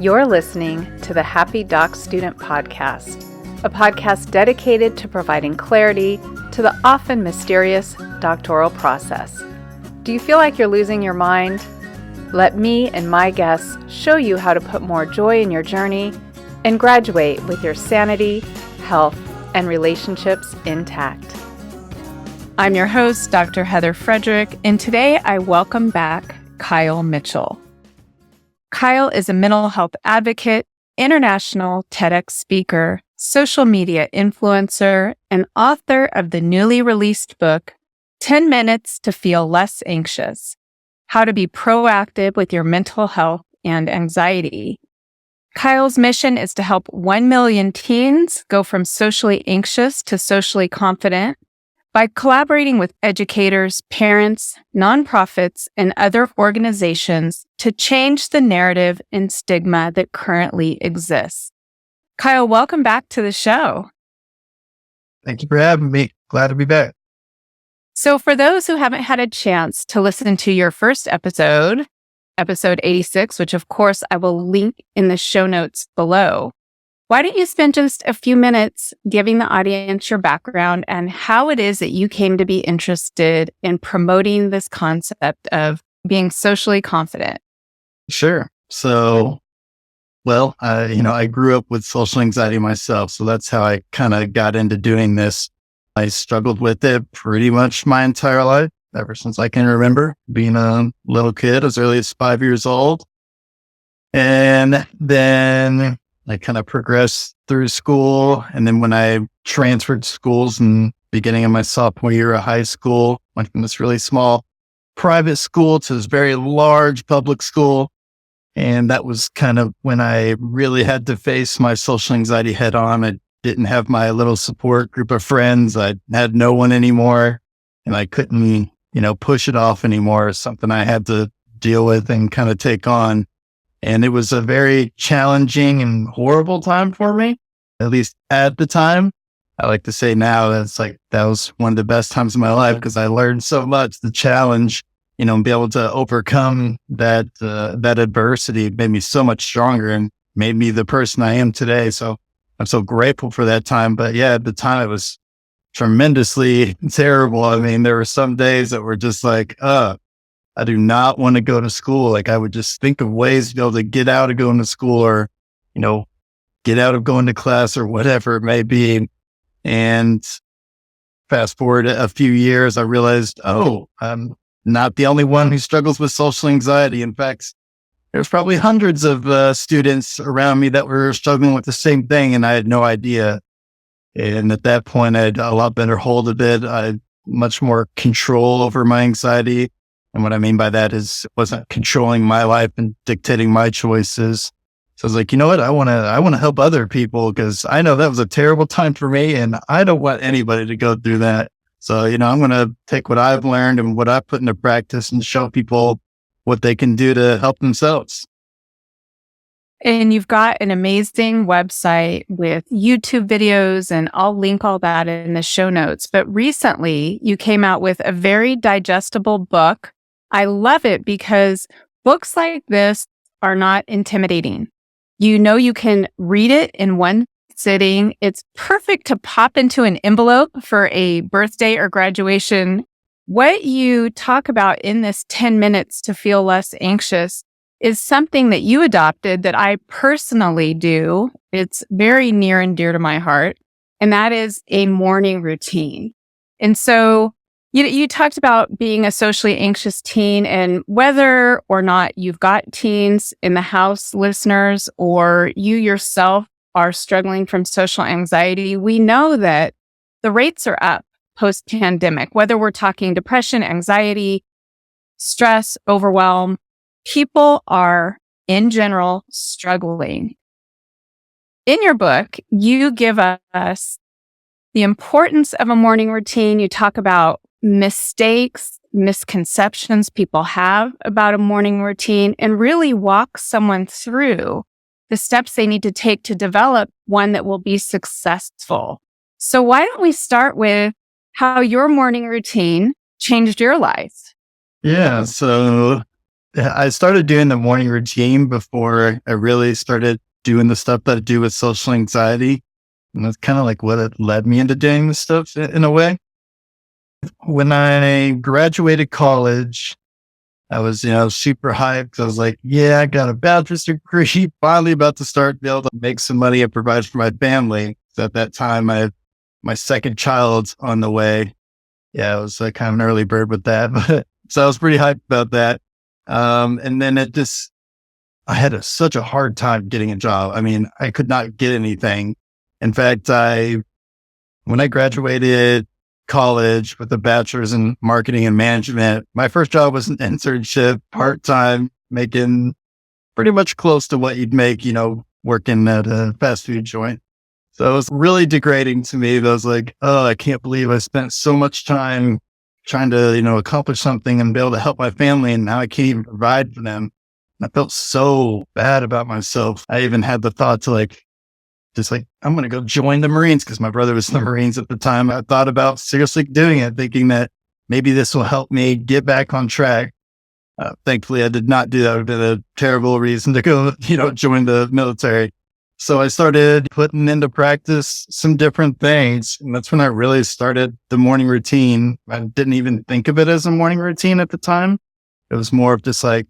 You're listening to the Happy Doc Student Podcast, a podcast dedicated to providing clarity to the often mysterious doctoral process. Do you feel like you're losing your mind? Let me and my guests show you how to put more joy in your journey and graduate with your sanity, health, and relationships intact. I'm your host, Dr. Heather Frederick, and today I welcome back Kyle Mitchell. Kyle is a mental health advocate, international TEDx speaker, social media influencer, and author of the newly released book, 10 Minutes to Feel Less Anxious: How to Be Proactive with Your Mental Health and Anxiety. Kyle's mission is to help 1 million teens go from socially anxious to socially confident by collaborating with educators, parents, nonprofits, and other organizations to change the narrative and stigma that currently exists. Kyle, welcome back to the show. Thank you for having me. Glad to be back. So for those who haven't had a chance to listen to your first episode 86, which of course I will link in the show notes below, why don't you spend just a few minutes giving the audience your background and how it is that you came to be interested in promoting this concept of being socially confident? Sure. So, I grew up with social anxiety myself. So that's how I kind of got into doing this. I struggled with it pretty much my entire life, ever since I can remember being a little kid, as early as 5 years old. And then I kind of progressed through school. And then when I transferred schools in the beginning of my sophomore year of high school, went from this really small private school to this very large public school. And that was kind of when I really had to face my social anxiety head on. I didn't have my little support group of friends. I had no one anymore, and I couldn't, push it off anymore. It's something I had to deal with and kind of take on. And it was a very challenging and horrible time for me, at least at the time. I like to say now that was one of the best times of my life because I learned so much. The challenge, and be able to overcome that adversity, it made me so much stronger and made me the person I am today. So I'm so grateful for that time. But yeah, at the time it was tremendously terrible. I mean, there were some days that were just I do not want to go to school. I would just think of ways to be able to get out of going to school or, get out of going to class or whatever it may be. And fast forward a few years, I realized, I'm not the only one who struggles with social anxiety. In fact, there's probably hundreds of students around me that were struggling with the same thing, and I had no idea. And at that point, I had a lot better hold of it. I had much more control over my anxiety. And what I mean by that is it wasn't controlling my life and dictating my choices. So I was like, you know what? I want to help other people because I know that was a terrible time for me and I don't want anybody to go through that. So, I'm going to take what I've learned and what I put into practice and show people what they can do to help themselves. And you've got an amazing website with YouTube videos, and I'll link all that in the show notes. But recently you came out with a very digestible book. I love it because books like this are not intimidating. You can read it in one sitting. It's perfect to pop into an envelope for a birthday or graduation. What you talk about in this 10 minutes to feel less anxious is something that you adopted that I personally do. It's very near and dear to my heart, and that is a morning routine. And so you talked about being a socially anxious teen, and whether or not you've got teens in the house, listeners, or you yourself are struggling from social anxiety, we know that the rates are up post-pandemic, whether we're talking depression, anxiety, stress, overwhelm. People are, in general, struggling. In your book, you give us the importance of a morning routine. You talk about mistakes, misconceptions people have about a morning routine, and really walk someone through the steps they need to take to develop one that will be successful. So why don't we start with how your morning routine changed your life? Yeah. So I started doing the morning routine before I really started doing the stuff that I do with social anxiety. And that's kind of like what it led me into doing this stuff in a way. When I graduated college, I was, super hyped. I was like, yeah, I got a bachelor's degree, finally about to start be able to make some money and provide for my family. So at that time, I had my second child on the way. Yeah, I was kind of an early bird with that. But so I was pretty hyped about that. And then I had such a hard time getting a job. I mean, I could not get anything. In fact, when I graduated college with a bachelor's in marketing and management, my first job was an internship, part time, making pretty much close to what you'd make, working at a fast food joint. So it was really degrading to me. I was like, oh, I can't believe I spent so much time trying to, accomplish something and be able to help my family. And now I can't even provide for them. And I felt so bad about myself. I even had the thought to just like, I'm going to go join the Marines because my brother was in the Marines at the time. I thought about seriously doing it, thinking that maybe this will help me get back on track. Thankfully, I did not do that. It would have been a terrible reason to go, join the military. So I started putting into practice some different things. And that's when I really started the morning routine. I didn't even think of it as a morning routine at the time. It was more of just like,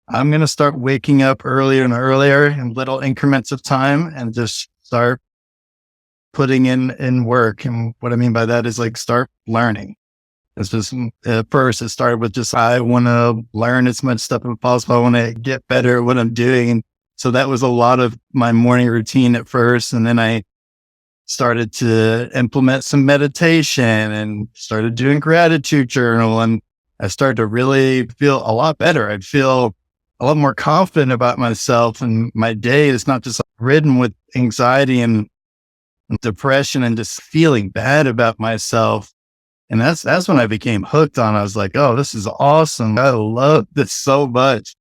I'm going to start waking up earlier and earlier in little increments of time and just start putting in work. And what I mean by that is like start learning. It's just at first it started with just, I want to learn as much stuff as possible. I want to get better at what I'm doing. And so that was a lot of my morning routine at first. And then I started to implement some meditation and started doing gratitude journal. And I started to really feel a lot better. I'd feel a lot more confident about myself, and my day is not just ridden with anxiety and depression and just feeling bad about myself. And that's when I became hooked on. I was like, oh, this is awesome. I love this so much.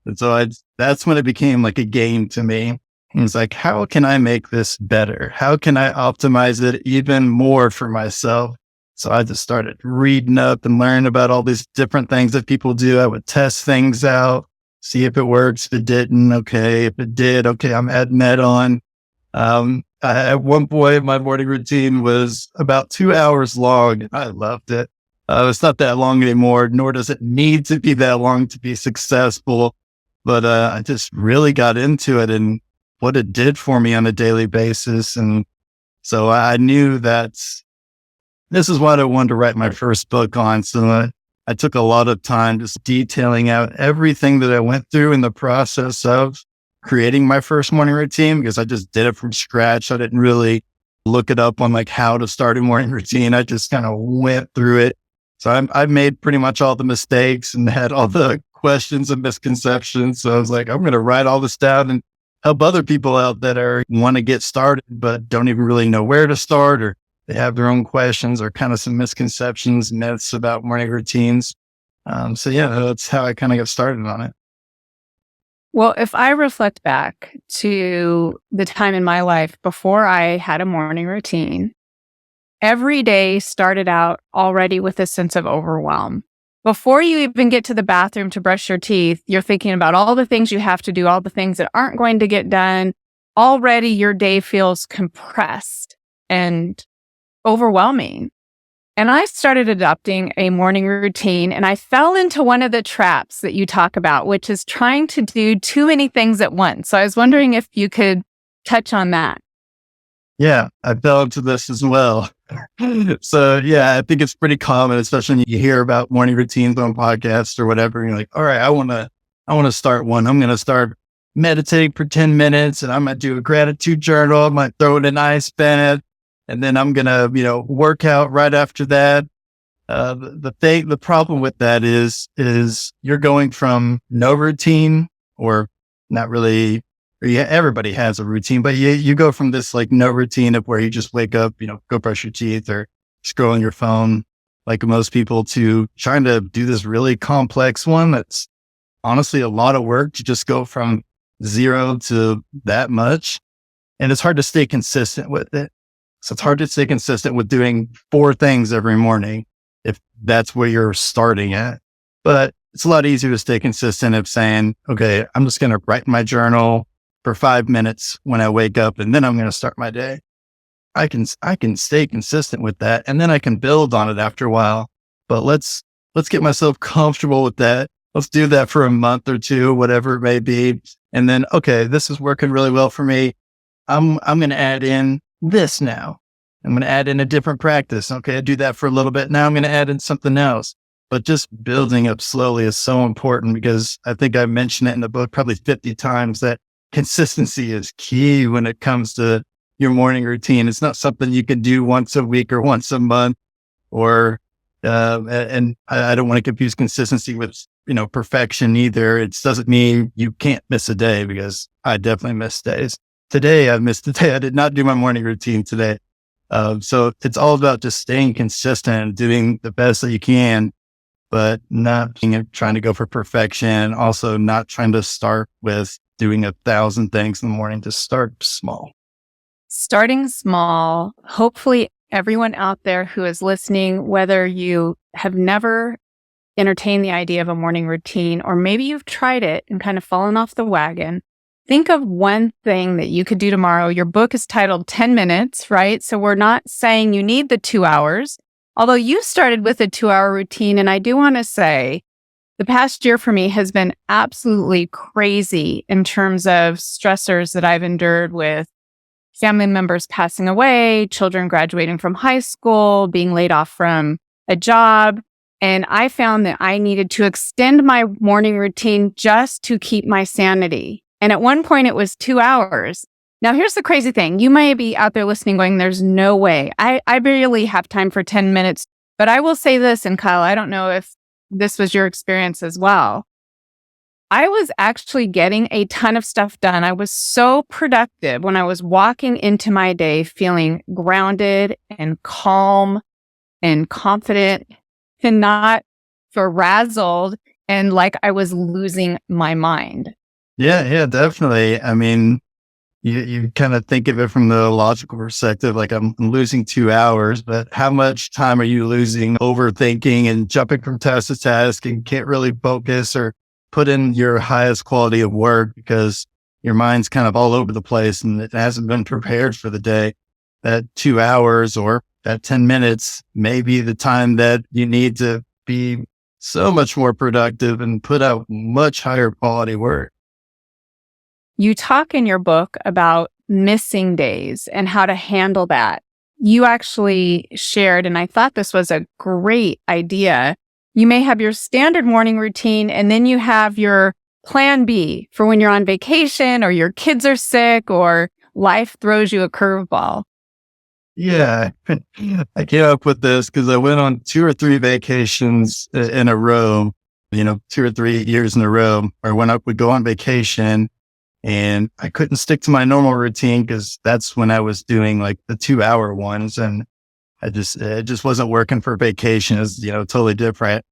And so that's when it became like a game to me. And it's like, how can I make this better? How can I optimize it even more for myself? So I just started reading up and learning about all these different things that people do. I would test things out, see if it works. If it didn't, okay. If it did, okay, I'm adding that on. At one point, my morning routine was about 2 hours long. I loved it. It's not that long anymore, nor does it need to be that long to be successful. But I just really got into it and what it did for me on a daily basis. And so I knew that this is what I wanted to write my first book on. So I took a lot of time just detailing out everything that I went through in the process of creating my first morning routine, because I just did it from scratch. I didn't really look it up on like how to start a morning routine. I just kind of went through it. So I made pretty much all the mistakes and had all the questions and misconceptions. So I was like, I'm going to write all this down and help other people out that want to get started, but don't even really know where to start, or they have their own questions or kind of some misconceptions, myths about morning routines. So yeah, that's how I kind of got started on it. Well, if I reflect back to the time in my life before I had a morning routine, every day started out already with a sense of overwhelm. Before you even get to the bathroom to brush your teeth, you're thinking about all the things you have to do, all the things that aren't going to get done. Already your day feels compressed and overwhelming. And I started adopting a morning routine, and I fell into one of the traps that you talk about, which is trying to do too many things at once. So I was wondering if you could touch on that. Yeah, I fell into this as well. So yeah, I think it's pretty common, especially when you hear about morning routines on podcasts or whatever. And you're like, all right, I want to start one. I'm going to start meditating for 10 minutes and I'm going to do a gratitude journal. I might throw in an ice bath and then I'm going to, work out right after that. The problem with that is you're going from no routine or not really, or yeah, everybody has a routine, but you go from this like no routine of where you just wake up, go brush your teeth or scroll on your phone like most people, to trying to do this really complex one that's honestly a lot of work to just go from zero to that much. And it's hard to stay consistent with it. So it's hard to stay consistent with doing 4 things every morning if that's where you're starting at. But it's a lot easier to stay consistent of saying, okay, I'm just going to write in my journal for 5 minutes when I wake up, and then I'm going to start my day. I can stay consistent with that, and then I can build on it after a while. But let's get myself comfortable with that. Let's do that for a month or two, whatever it may be. And then, okay, this is working really well for me. I'm going to add in this now. I'm going to add in a different practice. Okay, I do that for a little bit. Now I'm going to add in something else. But just building up slowly is so important, because I think I mentioned it in the book probably 50 times that consistency is key when it comes to your morning routine. It's not something you can do once a week or once a month, or and I don't want to confuse consistency with, perfection either. It doesn't mean you can't miss a day, because I definitely miss days. Today I missed a day. I did not do my morning routine today. So it's all about just staying consistent and doing the best that you can, but not trying to go for perfection. Also not trying to start with doing 1,000 things in the morning. Just start small. Starting small. Hopefully everyone out there who is listening, whether you have never entertained the idea of a morning routine, or maybe you've tried it and kind of fallen off the wagon, think of one thing that you could do tomorrow. Your book is titled 10 minutes, right? So we're not saying you need the 2 hours, although you started with a 2-hour routine. And I do want to say the past year for me has been absolutely crazy in terms of stressors that I've endured, with family members passing away, children graduating from high school, being laid off from a job. And I found that I needed to extend my morning routine just to keep my sanity. And at one point it was 2 hours. Now, here's the crazy thing. You might be out there listening going, there's no way. I barely have time for 10 minutes. But I will say this, and Kyle, I don't know if this was your experience as well. I was actually getting a ton of stuff done. I was so productive when I was walking into my day feeling grounded and calm and confident, and not frazzled and like I was losing my mind. Yeah, definitely. I mean, you kind of think of it from the logical perspective, like I'm losing 2 hours, but how much time are you losing overthinking and jumping from task to task and can't really focus or put in your highest quality of work because your mind's kind of all over the place and it hasn't been prepared for the day? That 2 hours or that 10 minutes may be the time that you need to be so much more productive and put out much higher quality work. You talk in your book about missing days and how to handle that. You actually shared, and I thought this was a great idea. You may have your standard morning routine, and then you have your plan B for when you're on vacation or your kids are sick or life throws you a curveball. Yeah, I came up with this because I went on 2 or 3 vacations in a row, 2 or 3 years in a row, or when I would go on vacation and I couldn't stick to my normal routine because that's when I was doing like the 2-hour ones. And it just wasn't working for vacation. It was, totally different.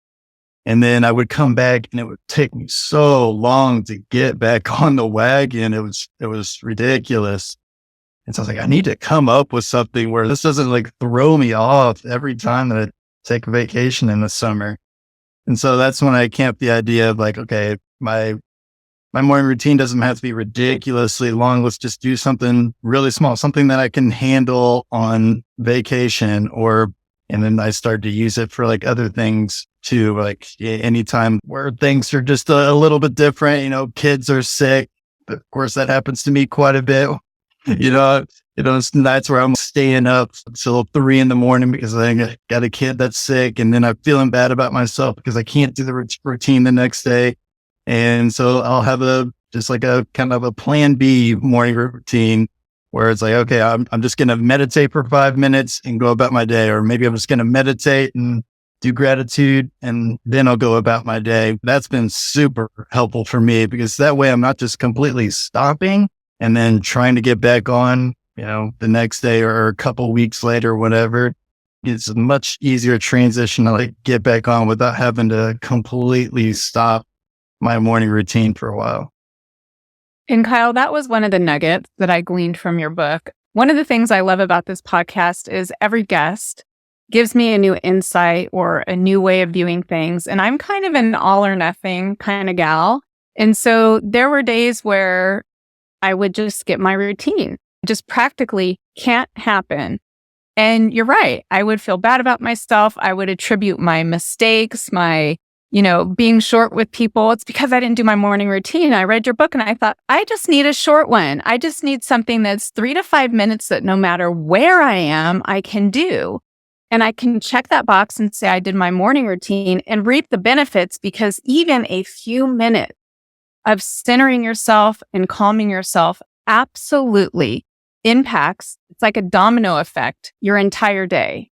And then I would come back and it would take me so long to get back on the wagon. It was ridiculous. And so I was like, I need to come up with something where this doesn't like throw me off every time that I take a vacation in the summer. And so that's when I came up with the idea of like, okay, my morning routine doesn't have to be ridiculously long. Let's just do something really small, something that I can handle on vacation, and then I started to use it for like other things too. Like anytime where things are just a little bit different, kids are sick. Of course, that happens to me quite a bit. It's nights where I'm staying up till 3 a.m. because I got a kid that's sick, and then I'm feeling bad about myself because I can't do the routine the next day. And so I'll have just like a kind of a plan B morning routine where it's like, okay, I'm just going to meditate for 5 minutes and go about my day. Or maybe I'm just going to meditate and do gratitude and then I'll go about my day. That's been super helpful for me because that way I'm not just completely stopping and then trying to get back on, the next day or a couple weeks later, whatever. It's a much easier transition to like get back on without having to completely stop my morning routine for a while. And Kyle, that was one of the nuggets that I gleaned from your book. One of the things I love about this podcast is every guest gives me a new insight or a new way of viewing things. And I'm kind of an all or nothing kind of gal. And so there were days where I would just skip my routine. Just practically can't happen. And you're right. I would feel bad about myself. I would attribute my mistakes, being short with people. It's because I didn't do my morning routine. I read your book and I thought, I just need a short one. I just need something that's 3 to 5 minutes that no matter where I am, I can do. And I can check that box and say I did my morning routine and reap the benefits, because even a few minutes of centering yourself and calming yourself absolutely impacts, it's like a domino effect, your entire day.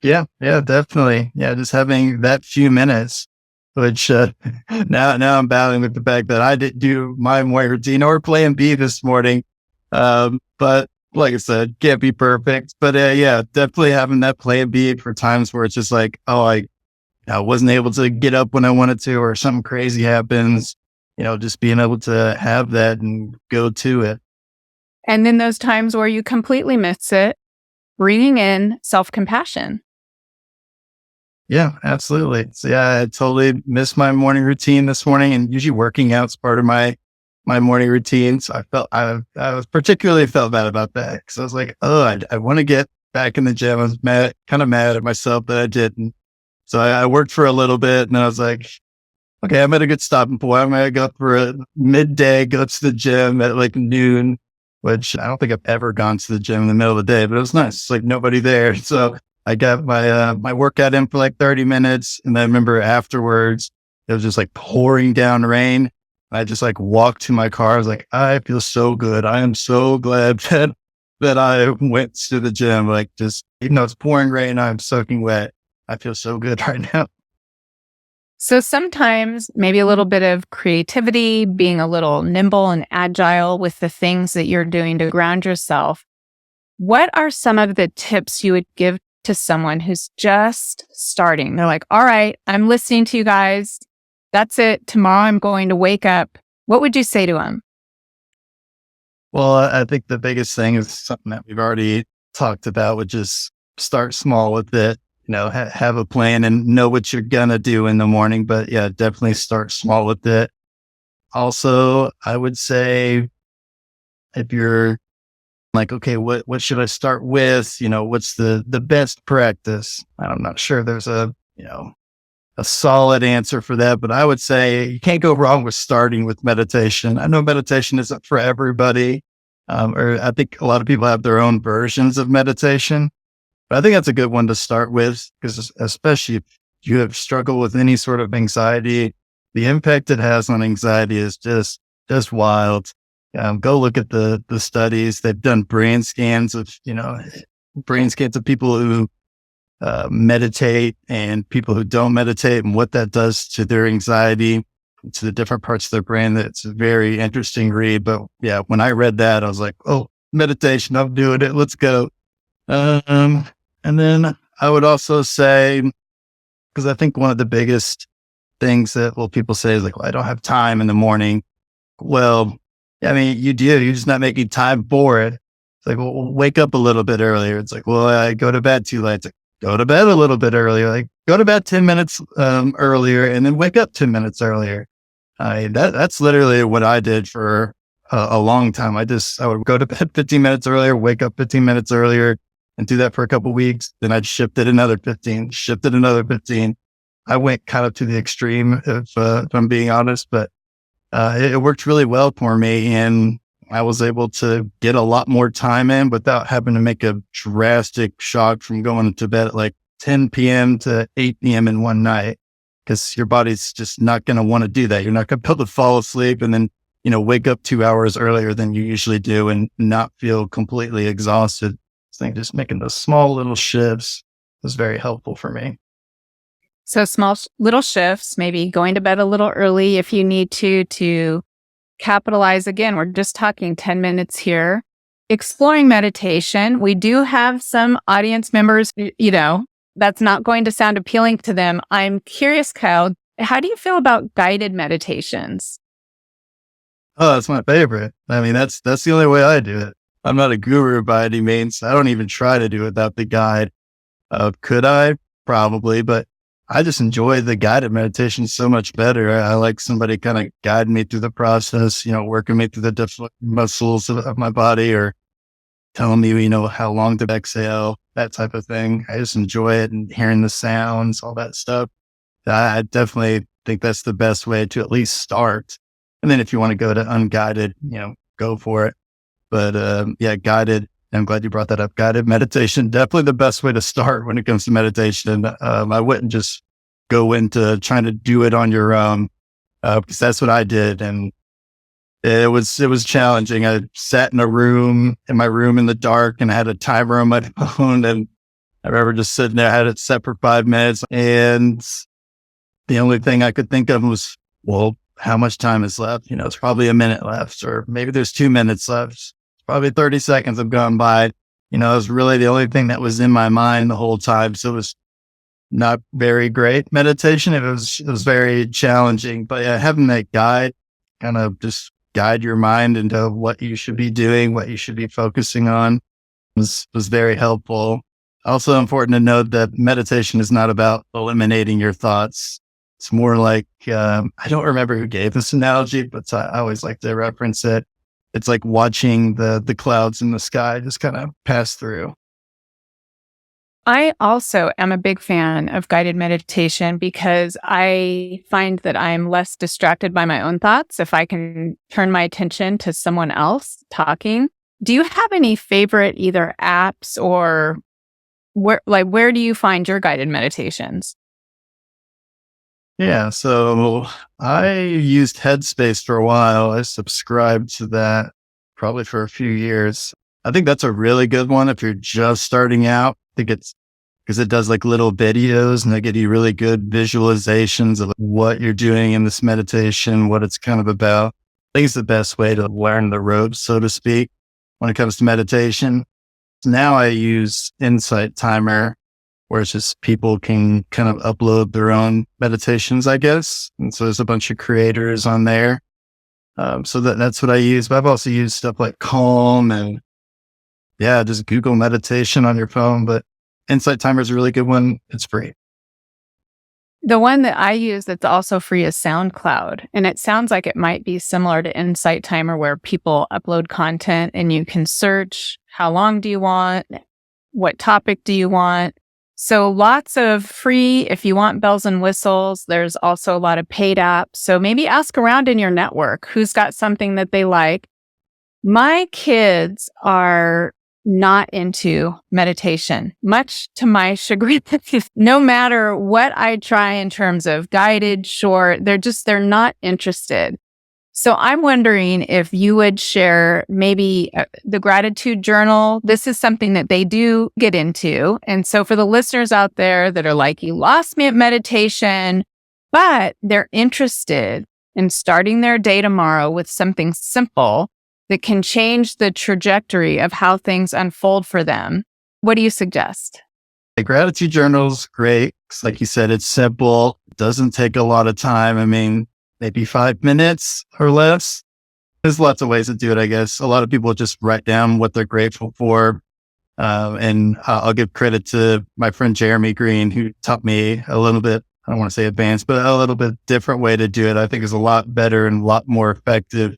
Yeah, yeah, definitely. Yeah, just having that few minutes, which now I'm battling with the fact that I didn't do my morning routine or plan B this morning. But like I said, can't be perfect. But yeah, definitely having that plan B for times where it's just like, oh, I wasn't able to get up when I wanted to, or something crazy happens. Just being able to have that and go to it. And then those times where you completely miss it, bringing in self-compassion. Yeah, absolutely. So yeah, I totally missed my morning routine this morning, and usually working out's part of my morning routine. So I was particularly felt bad about that, because I was like, oh, I want to get back in the gym. I was kind of mad at myself that I didn't. So I worked for a little bit, and then I was like, okay, I'm at a good stopping point. I'm gonna go for a midday, go to the gym at like noon, which I don't think I've ever gone to the gym in the middle of the day, but it was nice. It's like nobody there. So I got my workout in for like 30 minutes. And I remember afterwards, it was just like pouring down rain. I just like walked to my car. I was like, I feel so good. I am so glad that I went to the gym. Like, just, even though it's pouring rain, I'm soaking wet. I feel so good right now. So sometimes maybe a little bit of creativity, being a little nimble and agile with the things that you're doing to ground yourself. What are some of the tips you would give to someone who's just starting? They're like, all right, I'm listening to you guys. That's it. Tomorrow I'm going to wake up. What would you say to them? Well, I think the biggest thing is something that we've already talked about, which is start small with it. Have a plan and know what you're gonna do in the morning. But yeah, definitely start small with it. Also, I would say, if you're like, okay, what should I start with? What's the best practice? I'm not sure there's a solid answer for that, but I would say you can't go wrong with starting with meditation. I know meditation isn't for everybody, or I think a lot of people have their own versions of meditation, but I think that's a good one to start with, because especially if you have struggled with any sort of anxiety, the impact it has on anxiety is just wild. Go look at the studies. They've done brain scans of people who meditate and people who don't meditate, and what that does to their anxiety, to the different parts of their brain. That's a very interesting read. But yeah, when I read that, I was like, oh, meditation, I'm doing it. Let's go. And then I would also say, because I think one of the biggest things that people say is like, well, I don't have time in the morning. Well, I mean, you do. You're just not making time for it. It's like, well, wake up a little bit earlier. It's like, well, I go to bed too late. It's like, go to bed a little bit earlier. Like, go to bed 10 minutes earlier, and then wake up 10 minutes earlier. That's literally what I did for a long time. I would go to bed 15 minutes earlier, wake up 15 minutes earlier, and do that for a couple of weeks. Then I'd shifted another 15, shifted another 15. I went kind of to the extreme, if I'm being honest, but it worked really well for me. And I was able to get a lot more time in without having to make a drastic shock from going to bed at like 10 p.m. to 8 p.m. in one night, because your body's just not going to want to do that. You're not going to be able to fall asleep and then, wake up 2 hours earlier than you usually do and not feel completely exhausted. So I think just making those small little shifts was very helpful for me. So small little shifts, maybe going to bed a little early if you need to capitalize. Again, we're just talking 10 minutes here. Exploring meditation. We do have some audience members, that's not going to sound appealing to them. I'm curious, Kyle, how do you feel about guided meditations? Oh, that's my favorite. I mean, that's the only way I do it. I'm not a guru by any means. I don't even try to do it without the guide. Could I? Probably, but I just enjoy the guided meditation so much better. I like somebody kind of guiding me through the process, working me through the different muscles of my body, or telling me, how long to exhale, that type of thing. I just enjoy it, and hearing the sounds, all that stuff. I definitely think that's the best way to at least start. And then if you want to go to unguided, go for it. But yeah, guided. I'm glad you brought that up. Guided meditation, definitely the best way to start when it comes to meditation. I wouldn't just go into trying to do it on your own, because that's what I did, and it was challenging. I sat in my room in the dark, and I had a timer on my phone, and I remember just sitting there. I had it set for 5 minutes, and the only thing I could think of was, well, how much time is left? It's probably a minute left, or maybe there's 2 minutes left. It's probably 30 seconds have gone by. It was really the only thing that was in my mind the whole time. So it was not very great meditation. It was very challenging, but yeah, having that guide kind of just guide your mind into what you should be doing, what you should be focusing on was very helpful. Also important to note that meditation is not about eliminating your thoughts. It's more like, I don't remember who gave this analogy, but I always like to reference it. It's like watching the clouds in the sky just kind of pass through. I also am a big fan of guided meditation because I find that I'm less distracted by my own thoughts if I can turn my attention to someone else talking. Do you have any favorite either apps or where do you find your guided meditations? Yeah, so I used Headspace for a while. I subscribed to that probably for a few years. I think that's a really good one if you're just starting out. I think it's because it does like little videos, and they give you really good visualizations of what you're doing in this meditation, what it's kind of about. I think it's the best way to learn the ropes, so to speak, when it comes to meditation. Now I use Insight Timer, where it's just people can kind of upload their own meditations, I guess. And so there's a bunch of creators on there. So that's what I use. But I've also used stuff like Calm, and yeah, just Google meditation on your phone. But Insight Timer is a really good one. It's free. The one that I use that's also free is SoundCloud. And it sounds like it might be similar to Insight Timer where people upload content and you can search how long do you want? What topic do you want? So lots of free, if you want bells and whistles. There's also a lot of paid apps. So maybe ask around in your network who's got something that they like. My kids are not into meditation, much to my chagrin. No matter what I try in terms of guided, short, they're not interested. So I'm wondering if you would share maybe the gratitude journal. This is something that they do get into. And so for the listeners out there that are like, you lost me at meditation, but they're interested in starting their day tomorrow with something simple that can change the trajectory of how things unfold for them. What do you suggest? The gratitude journal's great. 'Cause like you said, it's simple. It doesn't take a lot of time. I mean, maybe 5 minutes or less. There's lots of ways to do it, I guess. A lot of people just write down what they're grateful for. And I'll give credit to my friend Jeremy Green, who taught me a little bit, I don't want to say advanced, but a little bit different way to do it. I think is a lot better and a lot more effective.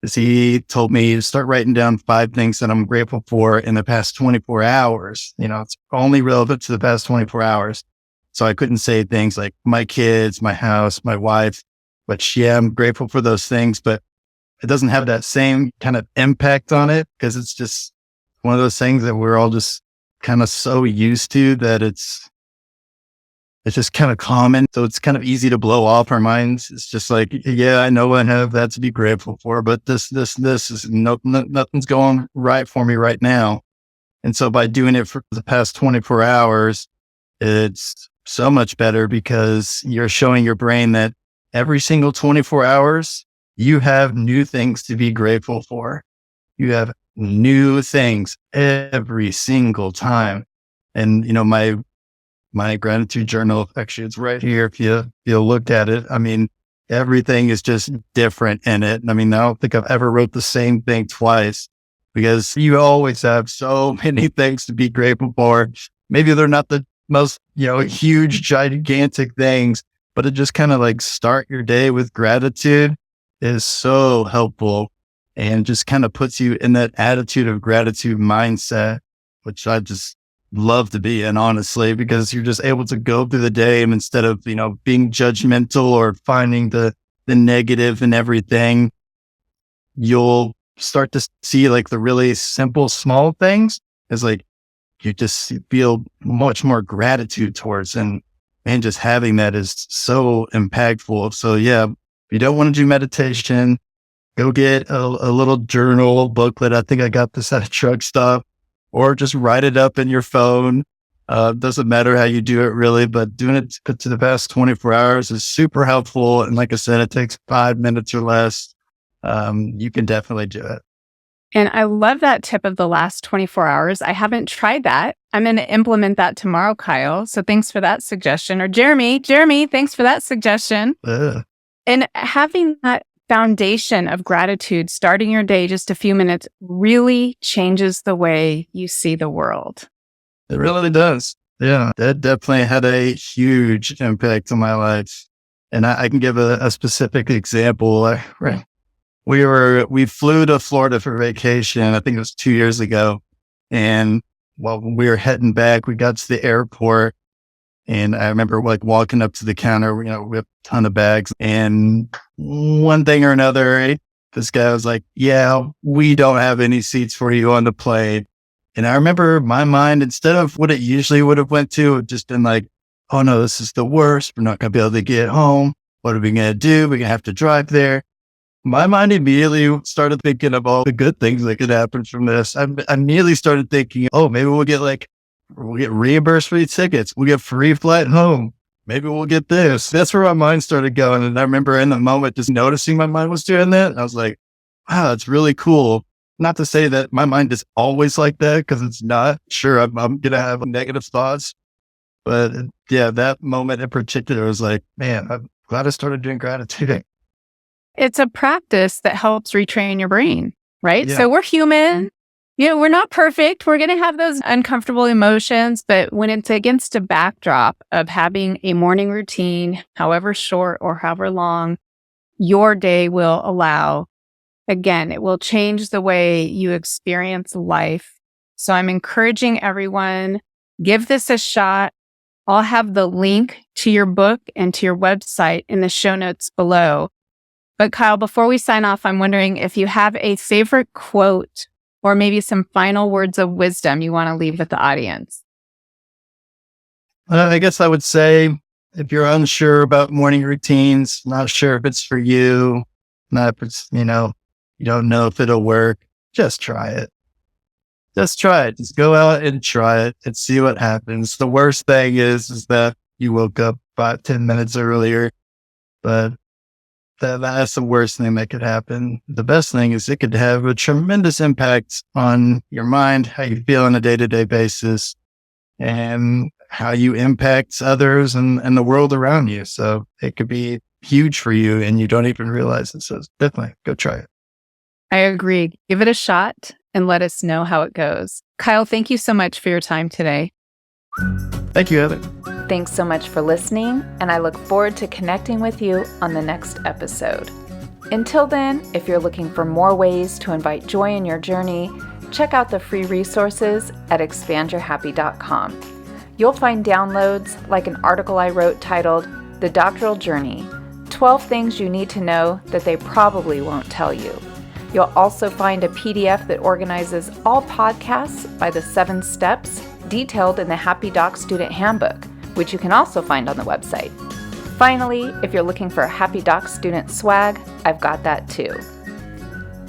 Because he told me to start writing down 5 things that I'm grateful for in the past 24 hours. It's only relevant to the past 24 hours. So I couldn't say things like my kids, my house, my wife, but yeah, I'm grateful for those things, but it doesn't have that same kind of impact on it because it's just one of those things that we're all just kind of so used to that it's just kind of common. So it's kind of easy to blow off our minds. It's just like, yeah, I know I have that to be grateful for, but this is nothing's going right for me right now. And so by doing it for the past 24 hours, it's so much better because you're showing your brain that every single 24 hours, you have new things to be grateful for. You have new things every single time. And, my gratitude journal, actually, it's right here. If you looked at it, I mean, everything is just different in it. I mean, I don't think I've ever wrote the same thing twice because you always have so many things to be grateful for. maybe they're not the most, huge, gigantic things, but to just kind of like start your day with gratitude is so helpful and just kind of puts you in that attitude of gratitude mindset, which I just love to be in, honestly, because you're just able to go through the day and instead of, being judgmental or finding the negative in everything, you'll start to see like the really simple, small things as like you just feel much more gratitude towards. And just having that is so impactful. So yeah, if you don't want to do meditation, go get a little journal booklet. I think I got this at a truck stop, or just write it up in your phone. Doesn't matter how you do it really, but doing it to the past 24 hours is super helpful. And like I said, it takes 5 minutes or less. You can definitely do it. And I love that tip of the last 24 hours. I haven't tried that. I'm going to implement that tomorrow, Kyle. So thanks for that suggestion. Or Jeremy, thanks for that suggestion. And having that foundation of gratitude, starting your day just a few minutes, really changes the way you see the world. It really does. Yeah, that definitely had a huge impact on my life. And I can give a specific example. We flew to Florida for vacation. I think it was 2 years ago. And while we were heading back, we got to the airport. And I remember like walking up to the counter, we have a ton of bags. And one thing or another, this guy was like, yeah, we don't have any seats for you on the plane. And I remember my mind, instead of what it usually would have went to, it just been like, oh no, this is the worst. We're not going to be able to get home. What are we going to do? We're going to have to drive there. My mind immediately started thinking of all the good things that could happen from this. I immediately started thinking, oh, maybe we'll get reimbursed for these tickets. We'll get free flight home. Maybe we'll get this. That's where my mind started going. And I remember in the moment just noticing my mind was doing that. I was like, wow, that's really cool. Not to say that my mind is always like that, because it's not. Sure, I'm going to have negative thoughts. But yeah, that moment in particular was like, man, I'm glad I started doing gratitude. It's a practice that helps retrain your brain, right? Yeah. So we're human. We're not perfect. We're going to have those uncomfortable emotions, but when it's against a backdrop of having a morning routine, however short or however long, your day will allow, again, it will change the way you experience life. So I'm encouraging everyone, give this a shot. I'll have the link to your book and to your website in the show notes below. But Kyle, before we sign off, I'm wondering if you have a favorite quote or maybe some final words of wisdom you want to leave with the audience. I guess I would say, if you're unsure about morning routines, not sure if it's for you, not if it's, you don't know if it'll work, just try it. Just try it. Just go out and try it and see what happens. The worst thing is that you woke up 5-10 minutes earlier, but that's the worst thing that could happen. The best thing is it could have a tremendous impact on your mind, how you feel on a day-to-day basis, and how you impact others and the world around you. So it could be huge for you and you don't even realize it. So definitely go try it. I agree. Give it a shot and let us know how it goes. Kyle, thank you so much for your time today. Thank you, Heather. Thanks so much for listening, and I look forward to connecting with you on the next episode. Until then, if you're looking for more ways to invite joy in your journey, check out the free resources at expandyourhappy.com. You'll find downloads like an article I wrote titled The Doctoral Journey, 12 Things You Need to Know That They Probably Won't Tell You. You'll also find a PDF that organizes all podcasts by the 7 steps detailed in the Happy Doc Student Handbook, which you can also find on the website. Finally, if you're looking for Happy Doc student swag, I've got that too.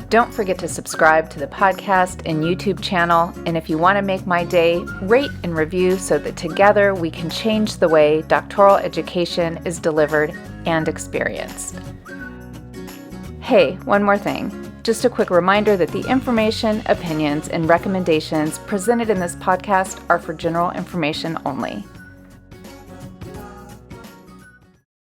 Don't forget to subscribe to the podcast and YouTube channel, and if you want to make my day, rate and review so that together we can change the way doctoral education is delivered and experienced. Hey, one more thing. Just a quick reminder that the information, opinions, and recommendations presented in this podcast are for general information only.